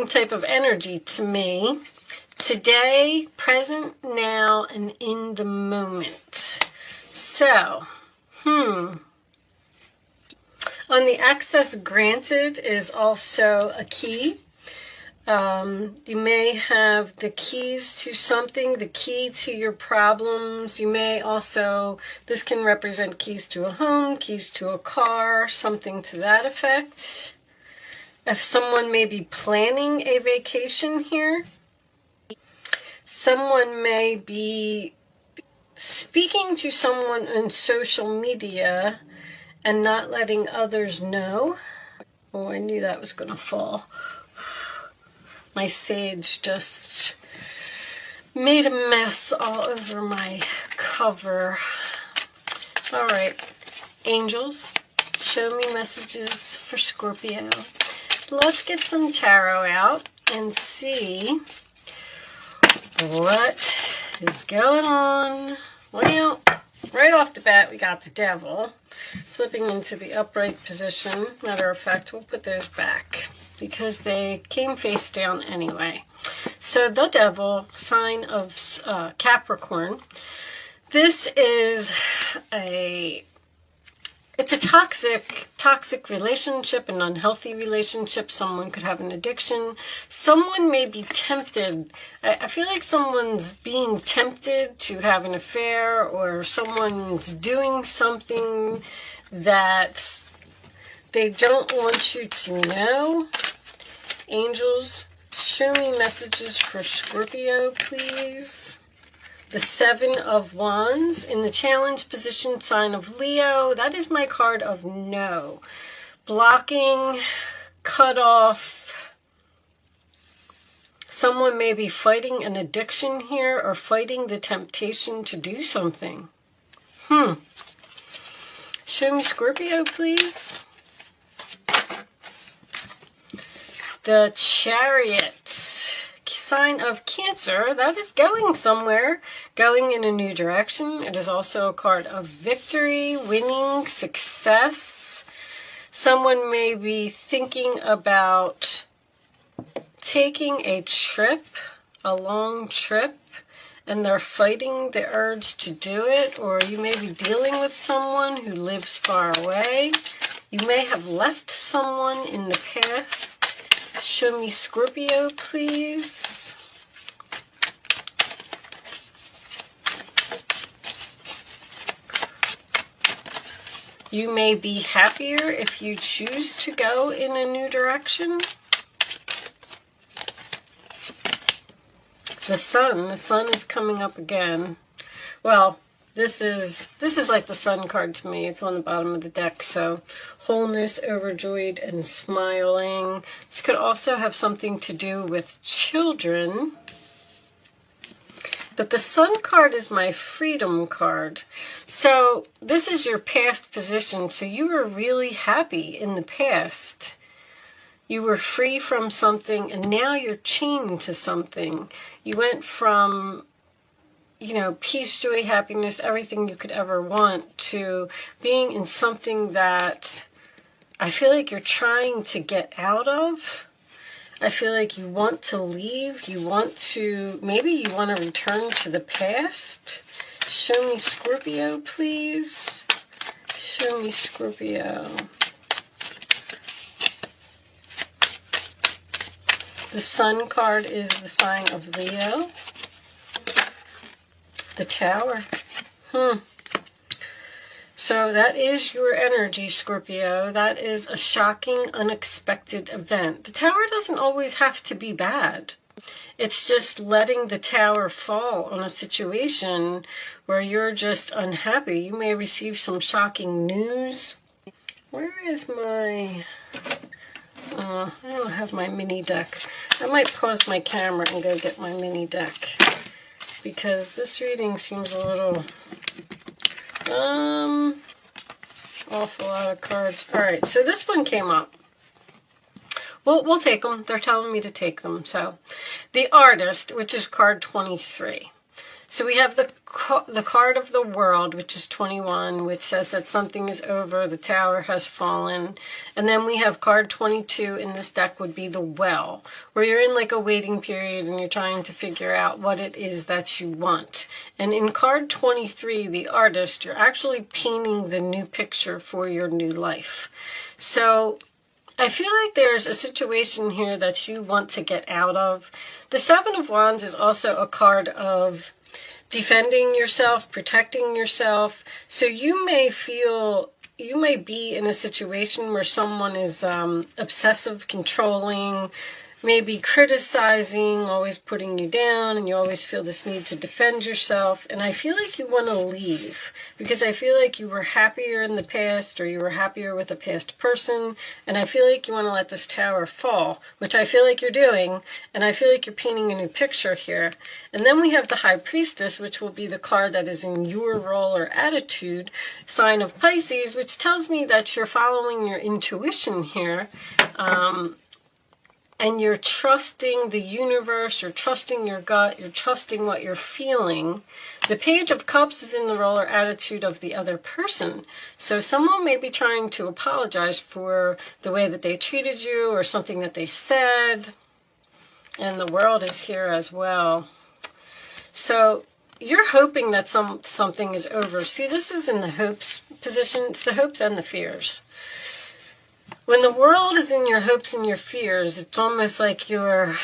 type of energy to me. Today, present, now, and in the moment. So, on the access granted is also a key. You may have the keys to something, the key to your problems. You may also, this can represent keys to a home, keys to a car, something to that effect. If someone may be planning a vacation here, someone may be speaking to someone on social media and not letting others know. Oh, I knew that was going to fall. My sage just made a mess all over my cover. All right, angels, show me messages for Scorpio. Let's get some tarot out and see what is going on. Well, right off the bat, we got the devil flipping into the upright position. Matter of fact, we'll put those back because they came face down anyway. So the devil, sign of Capricorn. This is it's a toxic relationship, an unhealthy relationship. Someone could have an addiction. Someone may be tempted. I feel like someone's being tempted to have an affair, or someone's doing something that they don't want you to know. Angels, show me messages for Scorpio, please. The Seven of Wands in the challenge position, sign of Leo. That is my card of no. Blocking, cut off. Someone may be fighting an addiction here or fighting the temptation to do something. Show me Scorpio, please. The Chariot, sign of Cancer. That is going somewhere, going in a new direction. It is also a card of victory, winning, success. Someone may be thinking about taking a trip, a long trip, and they're fighting the urge to do it, or you may be dealing with someone who lives far away. You may have left someone in the past. Show me Scorpio, please. You may be happier if you choose to go in a new direction. The sun is coming up again. Well, this is like the sun card to me. It's on the bottom of the deck. So wholeness, overjoyed, and smiling. This could also have something to do with children. But the sun card is my freedom card. So this is your past position. So you were really happy in the past. You were free from something, and now you're chained to something. You went from, peace, joy, happiness, everything you could ever want, to being in something that I feel like you're trying to get out of. I feel like you want to leave. Maybe you want to return to the past. Show me Scorpio, please. Show me Scorpio. The sun card is the sign of Leo. The Tower. So that is your energy, Scorpio. That is a shocking, unexpected event. The Tower doesn't always have to be bad. It's just letting the Tower fall on a situation where you're just unhappy. You may receive some shocking news. Where is my... I don't have my mini deck. I might pause my camera and go get my mini deck, because this reading seems a little awful lot of cards. All right, so this one came up. We'll take them. They're telling me to take them. So the Artist, which is card 23. So we have the card of the World, which is 21, which says that something is over, the tower has fallen. And then we have card 22 in this deck would be the Well, where you're in like a waiting period and you're trying to figure out what it is that you want. And in card 23, the Artist, you're actually painting the new picture for your new life. So I feel like there's a situation here that you want to get out of. The Seven of Wands is also a card of defending yourself, protecting yourself. So you may be in a situation where someone is obsessive, controlling, maybe criticizing, always putting you down, and you always feel this need to defend yourself. And I feel like you want to leave because I feel like you were happier in the past, or you were happier with a past person, and I feel like you want to let this tower fall, which I feel like you're doing, and I feel like you're painting a new picture here. And then we have the High Priestess, which will be the card that is in your role or attitude, sign of Pisces, which tells me that you're following your intuition here. And you're trusting the universe, you're trusting your gut, you're trusting what you're feeling. The Page of Cups is in the role or attitude of the other person. So someone may be trying to apologize for the way that they treated you or something that they said. And the World is here as well. So you're hoping that something is over. See, this is in the hopes position. It's the hopes and the fears. When the World is in your hopes and your fears, it's almost like you're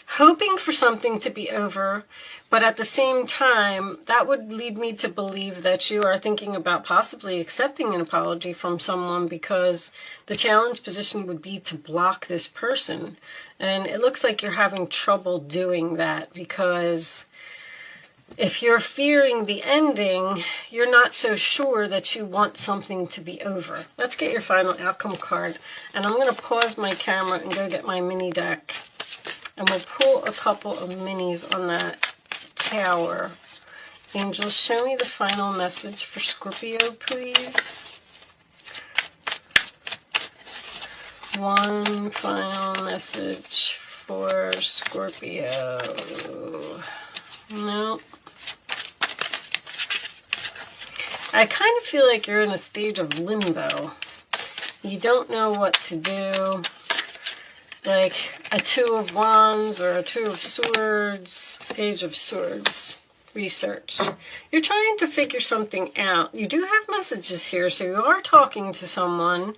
hoping for something to be over, but at the same time, that would lead me to believe that you are thinking about possibly accepting an apology from someone, because the challenge position would be to block this person. And it looks like you're having trouble doing that because if you're fearing the ending, you're not so sure that you want something to be over. Let's get your final outcome card. And I'm going to pause my camera and go get my mini deck. And we'll pull a couple of minis on that tower. Angels, show me the final message for Scorpio, please. One final message for Scorpio. No. I kind of feel like you're in a stage of limbo. You don't know what to do. Like a Two of Wands or a Two of Swords, Page of Swords. Research. You're trying to figure something out. You do have messages here, so you are talking to someone.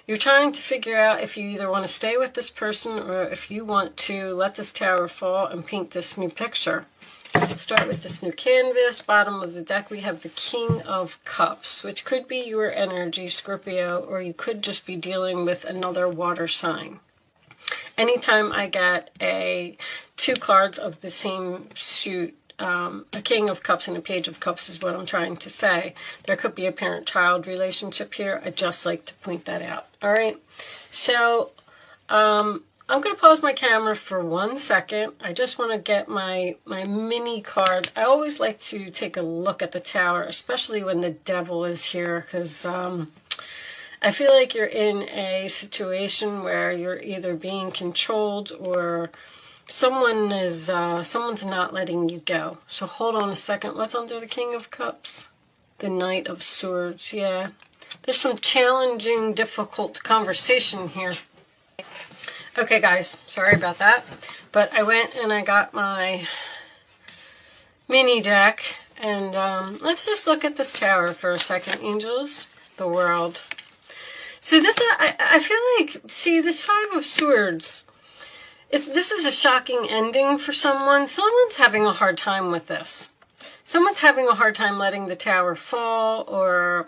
You're trying to figure out if you either want to stay with this person or if you want to let this tower fall and paint this new picture. Let's start with this new canvas. Bottom of the deck, we have the King of Cups, which could be your energy, Scorpio, or you could just be dealing with another water sign. Anytime I get two cards of the same suit, a King of Cups and a Page of Cups is what I'm trying to say. There could be a parent-child relationship here. I'd just like to point that out. All right. So, I'm going to pause my camera for 1 second. I just want to get my mini cards. I always like to take a look at the tower, especially when the devil is here, because I feel like you're in a situation where you're either being controlled or someone's not letting you go. So hold on a second. What's under the King of Cups? The Knight of Swords. Yeah. There's some challenging, difficult conversation here. Okay, guys, sorry about that, but I went and I got my mini deck, and let's just look at this tower for a second, angels, the World. So this, I feel like, see, this Five of Swords, this is a shocking ending for someone. Someone's having a hard time with this. Someone's having a hard time letting the tower fall, or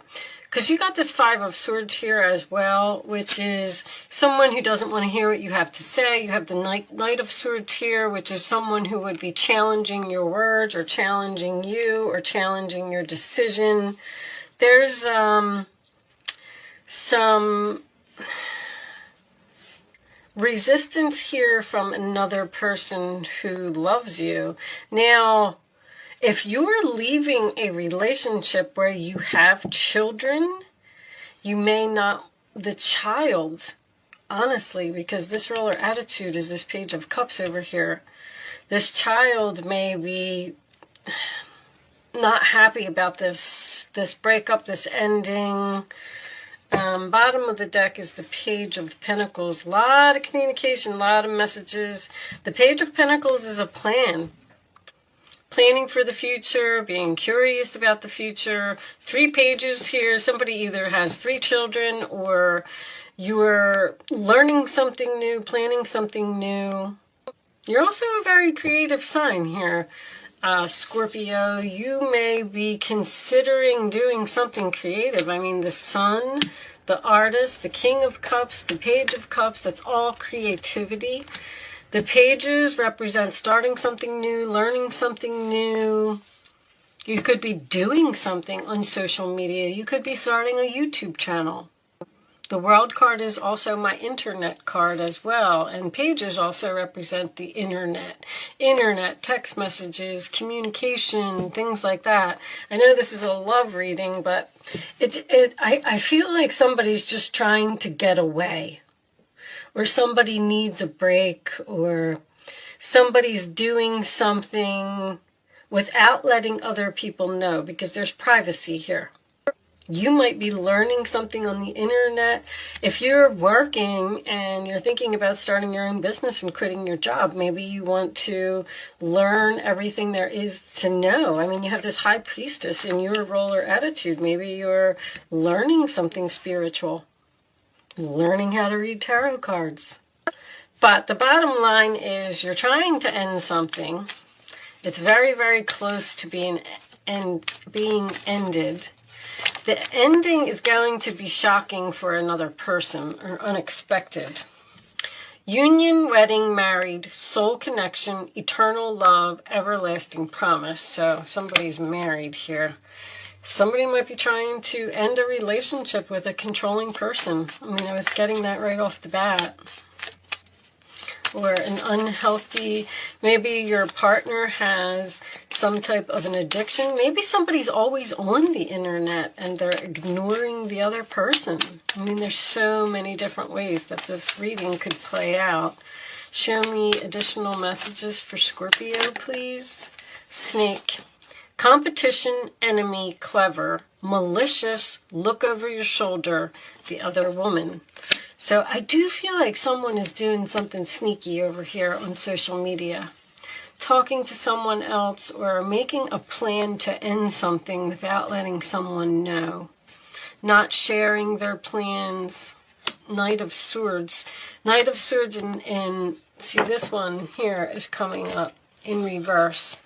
because you got this Five of Swords here as well, which is someone who doesn't want to hear what you have to say. You have the Knight of Swords here, which is someone who would be challenging your words or challenging you or challenging your decision. There's some resistance here from another person who loves you. Now, if you're leaving a relationship where you have children, you may not, the child, honestly, because this roller attitude is this Page of Cups over here. This child may be not happy about this breakup, this ending. Bottom of the deck is the Page of Pentacles. A lot of communication, a lot of messages. The Page of Pentacles is a plan. Planning for the future, being curious about the future. 3 pages here. Somebody either has 3 children, or you're learning something new, planning something new. You're also a very creative sign here, Scorpio. You may be considering doing something creative. I mean, the Sun, the Artist, the King of Cups, the Page of Cups, that's all creativity. The pages represent starting something new, learning something new. You could be doing something on social media. You could be starting a YouTube channel. The World card is also my internet card as well. And pages also represent the internet. Internet, text messages, communication, things like that. I know this is a love reading, but I feel like somebody's just trying to get away. Or somebody needs a break, or somebody's doing something without letting other people know, because there's privacy here. You might be learning something on the internet. If you're working and you're thinking about starting your own business and quitting your job, maybe you want to learn everything there is to know. I mean, you have this High Priestess in your role or attitude. Maybe you're learning something spiritual. Learning how to read tarot cards. But the bottom line is you're trying to end something. It's very, very close to being ended. The ending is going to be shocking for another person, or unexpected. Union, wedding, married, soul connection, eternal love, everlasting promise. So somebody's married here. Somebody might be trying to end a relationship with a controlling person. I mean, I was getting that right off the bat. Or an unhealthy, maybe your partner has some type of an addiction. Maybe somebody's always on the internet and they're ignoring the other person. I mean, there's so many different ways that this reading could play out. Show me additional messages for Scorpio, please. Snake. Competition, enemy, clever, malicious, look over your shoulder, the other woman. So I do feel like someone is doing something sneaky over here on social media. Talking to someone else or making a plan to end something without letting someone know. Not sharing their plans. Knight of Swords. Knight of Swords and see, this one here is coming up in reverse,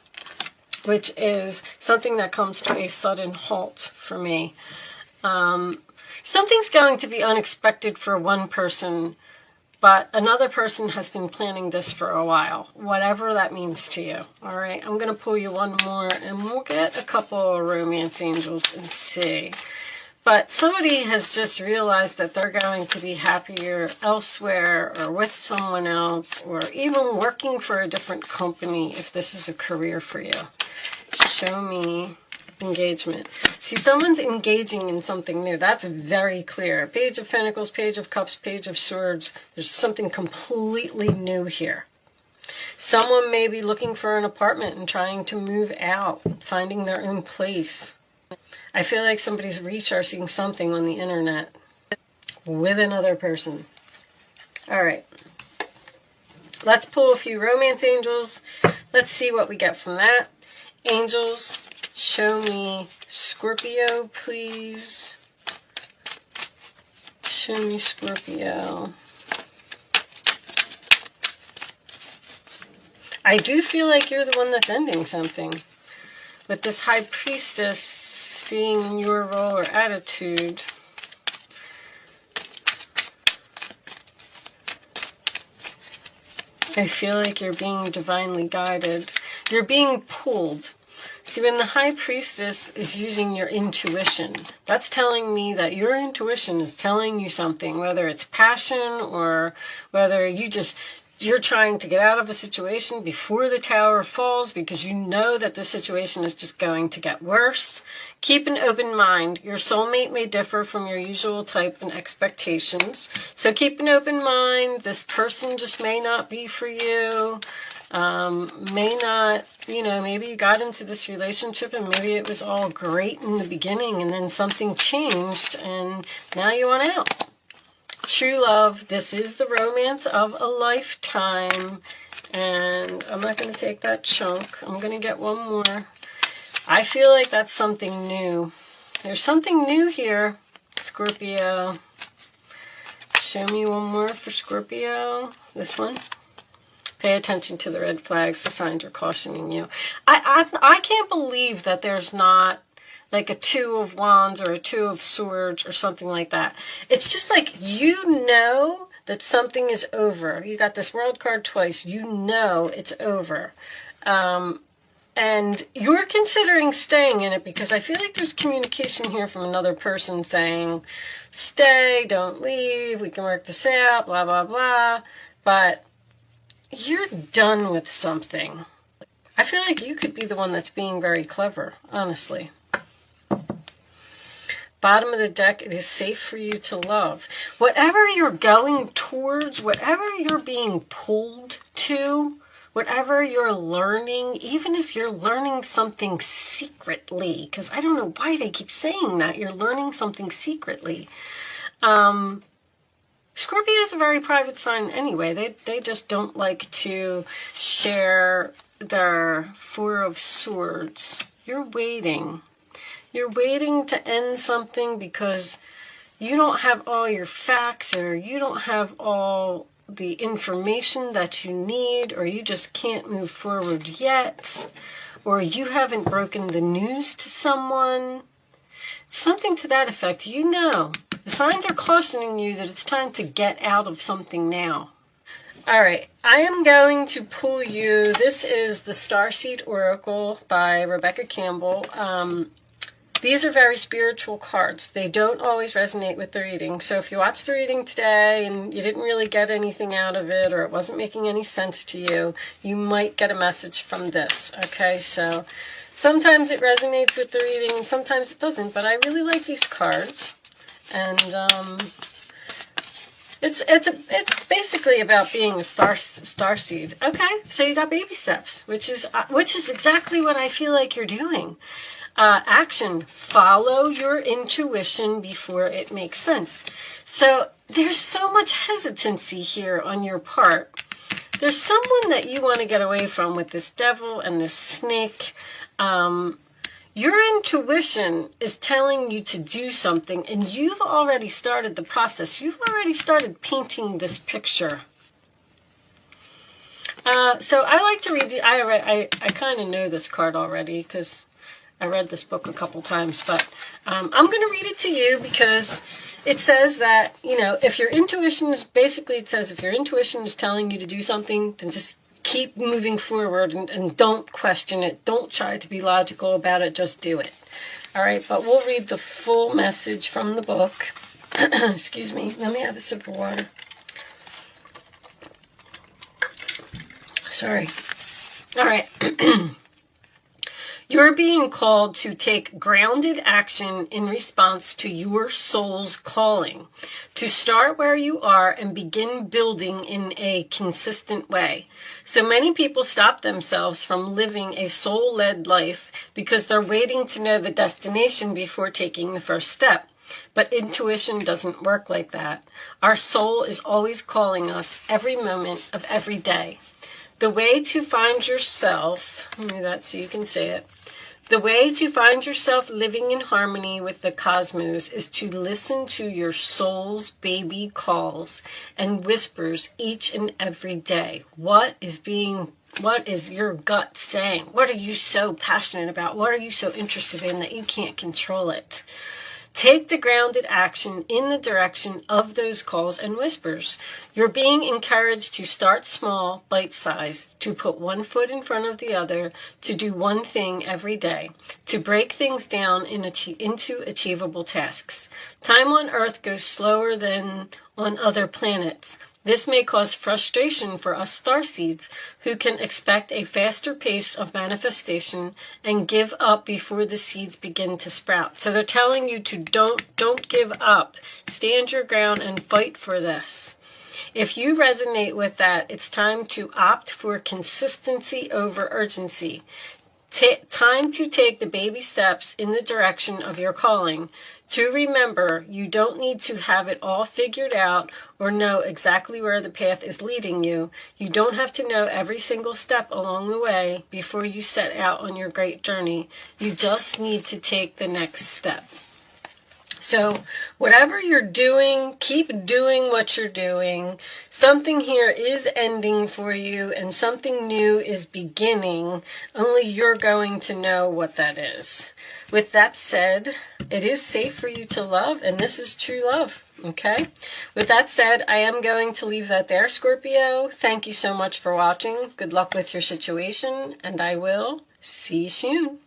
which is something that comes to a sudden halt for me. Something's going to be unexpected for one person, but another person has been planning this for a while, whatever that means to you. All right, I'm going to pull you one more, and we'll get a couple of romance angels and see. But somebody has just realized that they're going to be happier elsewhere or with someone else, or even working for a different company if this is a career for you. Show me engagement. See, someone's engaging in something new. That's very clear. Page of Pentacles, Page of Cups, Page of Swords. There's something completely new here. Someone may be looking for an apartment and trying to move out, finding their own place. I feel like somebody's researching something on the internet with another person. All right. Let's pull a few romance angels. Let's see what we get from that. Angels, show me Scorpio, please. Show me Scorpio. I do feel like you're the one that's ending something. With this High Priestess being in your role or attitude. I feel like you're being divinely guided. You're being pulled. See, when the High Priestess is using your intuition, that's telling me that your intuition is telling you something, whether it's passion or whether you just You're trying to get out of a situation before the tower falls because you know that the situation is just going to get worse. Keep an open mind. Your soulmate may differ from your usual type and expectations. So keep an open mind. This person just may not be for you. May not, maybe you got into this relationship and maybe it was all great in the beginning and then something changed and now you want out. True love, this is the romance of a lifetime. And I'm not going to take that chunk. I'm going to get one more. I feel like that's something new. There's something new here, Scorpio. Show me one more for Scorpio. This one. Pay attention to the red flags. The signs are cautioning you. I can't believe that there's not like a 2 of wands or a 2 of swords or something like that. It's just like, that something is over. You got this world card twice. It's over. And you're considering staying in it because I feel like there's communication here from another person saying, stay, don't leave, we can work this out, blah, blah, blah. But you're done with something. I feel like you could be the one that's being very clever, honestly. Bottom of the deck, it is safe for you to love. Whatever you're going towards, whatever you're being pulled to, whatever you're learning, even if you're learning something secretly, because I don't know why they keep saying that, you're learning something secretly. Scorpio is a very private sign anyway. They just don't like to share their 4 of swords. You're waiting. You're waiting to end something because you don't have all your facts or you don't have all the information that you need, or you just can't move forward yet, or you haven't broken the news to someone. Something to that effect. The signs are cautioning you that it's time to get out of something now. All right, I am going to pull you. This is the Starseed Oracle by Rebecca Campbell. These are very spiritual cards. They don't always resonate with the reading. So if you watched the reading today and you didn't really get anything out of it, or it wasn't making any sense to you, you might get a message from this. Okay, so sometimes it resonates with the reading and sometimes it doesn't, but I really like these cards. And it's basically about being a starseed. Okay, so you got baby steps, which is exactly what I feel like you're doing. Action. Follow your intuition before it makes sense. So there's so much hesitancy here on your part. There's someone that you want to get away from with this devil and this snake. Your intuition is telling you to do something, and you've already started the process. You've already started painting this picture. So I like to read I kind of know this card already because I read this book a couple times, but I'm going to read it to you because it says that, if your intuition is, basically it says if your intuition is telling you to do something, then just keep moving forward and don't question it. Don't try to be logical about it. Just do it. All right, but we'll read the full message from the book. Excuse me. Let me have a sip of water. Sorry. All right. You're being called to take grounded action in response to your soul's calling, to start where you are and begin building in a consistent way. So many people stop themselves from living a soul-led life because they're waiting to know the destination before taking the first step. But intuition doesn't work like that. Our soul is always calling us every moment of every day. The way to find yourself, let me do that so you can say it. The way to find yourself living in harmony with the cosmos is to listen to your soul's baby calls and whispers each and every day. What is your gut saying? What are you so passionate about? What are you so interested in that you can't control it? Take the grounded action in the direction of those calls and whispers. You're being encouraged to start small, bite-sized, to put one foot in front of the other, to do one thing every day, to break things down into achievable tasks. Time on Earth goes slower than on other planets. This may cause frustration for us starseeds, who can expect a faster pace of manifestation and give up before the seeds begin to sprout. So they're telling you to don't give up. Stand your ground and fight for this. If you resonate with that, it's time to opt for consistency over urgency. Time to take the baby steps in the direction of your calling. To remember, you don't need to have it all figured out or know exactly where the path is leading you. You don't have to know every single step along the way before you set out on your great journey. You just need to take the next step. So whatever you're doing, keep doing what you're doing. Something here is ending for you and something new is beginning. Only you're going to know what that is. With that said, it is safe for you to love, and this is true love. Okay? With that said, I am going to leave that there, Scorpio. Thank you so much for watching. Good luck with your situation, and I will see you soon.